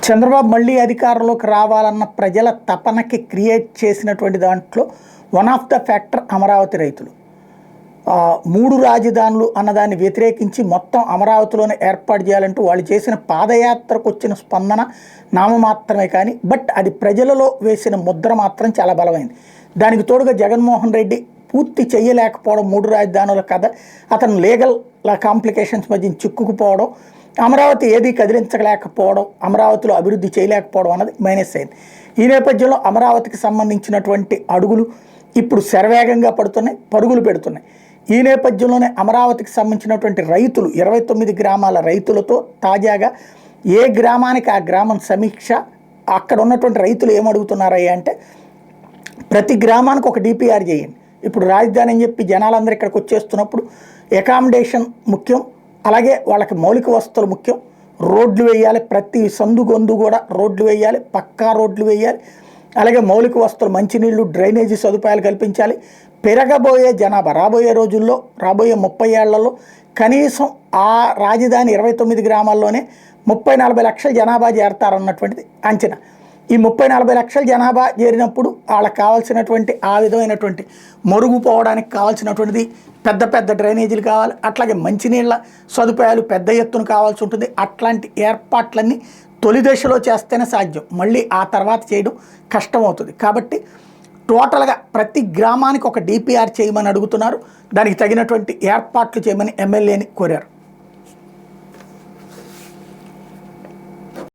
చంద్రబాబు మళ్ళీ అధికారంలోకి రావాలన్న ప్రజల తపనకి క్రియేట్ చేసినటువంటి దాంట్లో one of the factor Amaravati రైతులు. 3 రాజధానులు అన్నదాన్ని వ్యతిరేకించి మొత్తం అమరావతిలోనే ఏర్పాటు చేయాలంటూ వాళ్ళు చేసిన పాదయాత్రకు వచ్చిన స్పందన నామమాత్రమే, కానీ బట్ అది ప్రజలలో వేసిన ముద్ర మాత్రం చాలా బలమైంది. దానికి తోడుగా జగన్మోహన్ రెడ్డి పూర్తి చేయలేకపోవడం, 3 రాజధానుల కథ, అతను లీగల్ కాంప్లికేషన్స్ మధ్య చిక్కుకుపోవడం, అమరావతి ఏది కదిలించలేకపోవడం, అమరావతిలో అభివృద్ధి చేయలేకపోవడం అన్నది మైనస్ అయింది. ఈ నేపథ్యంలో అమరావతికి సంబంధించినటువంటి అడుగులు ఇప్పుడు శరవేగంగా పడుతున్నాయి, పరుగులు పెడుతున్నాయి. ఈ నేపథ్యంలోనే అమరావతికి సంబంధించినటువంటి రైతులు 29 గ్రామాల రైతులతో తాజాగా ఏ గ్రామానికి ఆ గ్రామం సమీక్ష, అక్కడ ఉన్నటువంటి రైతులు ఏమడుగుతున్నారయ్యా అంటే ప్రతి గ్రామానికి ఒక డిపిఆర్ చేయండి. ఇప్పుడు రాజధాని అని చెప్పి జనాలందరూ ఇక్కడికి వచ్చేస్తున్నప్పుడు అకామిడేషన్ ముఖ్యం, అలాగే వాళ్ళకి మౌలిక వసతులు ముఖ్యం. రోడ్లు వేయాలి, ప్రతి సందు గొందు కూడా రోడ్లు వేయాలి, పక్కా రోడ్లు వేయాలి. అలాగే మౌలిక వసతులు, మంచినీళ్ళు, డ్రైనేజీ సదుపాయాలు కల్పించాలి. పెరగబోయే జనాభా రాబోయే రోజుల్లో, రాబోయే 30 ఏళ్లలో కనీసం ఆ రాజధాని 29 గ్రామాల్లోనే 30-40 లక్షల జనాభా చేరతారన్నటువంటిది అంచనా. ఈ 30-40 లక్షల జనాభా చేరినప్పుడు వాళ్ళకి కావాల్సినటువంటి ఆ విధమైనటువంటి మరుగుపోవడానికి కావాల్సినటువంటిది పెద్ద పెద్ద డ్రైనేజీలు కావాలి, అట్లాగే మంచినీళ్ళ సదుపాయాలు పెద్ద ఎత్తున కావాల్సి ఉంటుంది. అట్లాంటి ఏర్పాట్లన్నీ తొలి దశలో చేస్తేనే సాధ్యం, మళ్ళీ ఆ తర్వాత చేయడం కష్టమవుతుంది. కాబట్టి టోటల్గా ప్రతి గ్రామానికి ఒక డిపిఆర్ చేయమని అడుగుతున్నారు. దానికి తగినటువంటి ఏర్పాట్లు చేయమని ఎమ్మెల్యేని కోరారు.